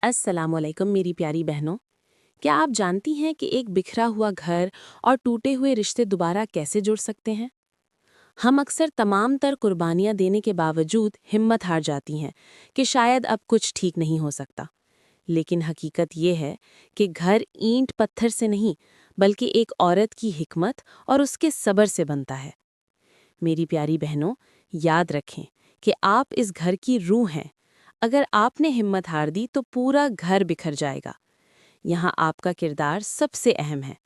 अस्सलामुअलैकुम मेरी प्यारी बहनों। क्या आप जानती हैं कि एक बिखरा हुआ घर और टूटे हुए रिश्ते दोबारा कैसे जुड़ सकते हैं? हम अक्सर तमाम तर कुर्बानियां देने के बावजूद हिम्मत हार जाती हैं कि शायद अब कुछ ठीक नहीं हो सकता। लेकिन हकीकत ये है कि घर ईंट पत्थर से नहीं, बल्कि एक औरत की हिकमत और उसके सब्र से बनता है। मेरी प्यारी बहनों, याद रखें कि आप इस घर की रूह हैं। अगर आपने हिम्मत हार दी तो पूरा घर बिखर जाएगा। यहाँ आपका किरदार सबसे अहम है।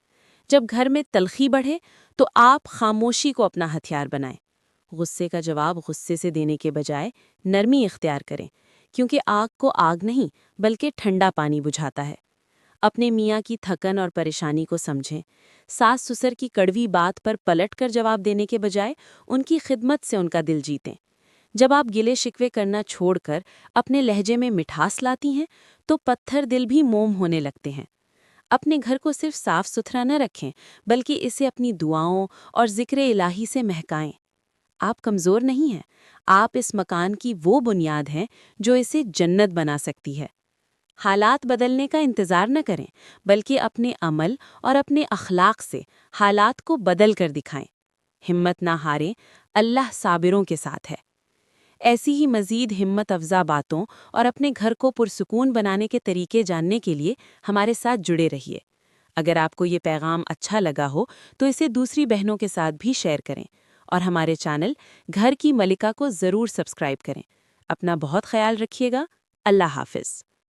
जब घर में तलखी बढ़े तो आप खामोशी को अपना हथियार बनाएं। गुस्से का जवाब गुस्से से देने के बजाय नरमी इख्तियार करें, क्योंकि आग को आग नहीं बल्कि ठंडा पानी बुझाता है। अपने मियाँ की थकन और परेशानी को समझें। सास ससुर की कड़वी बात पर पलटकर जवाब देने के बजाय उनकी खिदमत से उनका दिल जीतें। जब आप गिले शिकवे करना छोड़कर अपने लहजे में मिठास लाती हैं, तो पत्थर दिल भी मोम होने लगते हैं। अपने घर को सिर्फ साफ सुथरा न रखें, बल्कि इसे अपनी दुआओं और जिक्र इलाही से महकाएं। आप कमज़ोर नहीं हैं। आप इस मकान की वो बुनियाद हैं जो इसे जन्नत बना सकती है। हालात बदलने का इंतज़ार न करें, बल्कि अपने अमल और अपने अखलाक से हालात को बदल कर दिखाएं। हिम्मत ना हारें, अल्लाह साबिरों के साथ है। ऐसी ही मज़ीद हिम्मत अफ़ज़ा बातों और अपने घर को पुरसुकून बनाने के तरीके जानने के लिए हमारे साथ जुड़े रहिए। अगर आपको ये पैगाम अच्छा लगा हो तो इसे दूसरी बहनों के साथ भी शेयर करें और हमारे चैनल घर की मलिका को ज़रूर सब्सक्राइब करें। अपना बहुत ख्याल रखिएगा। अल्लाह हाफ़िज़।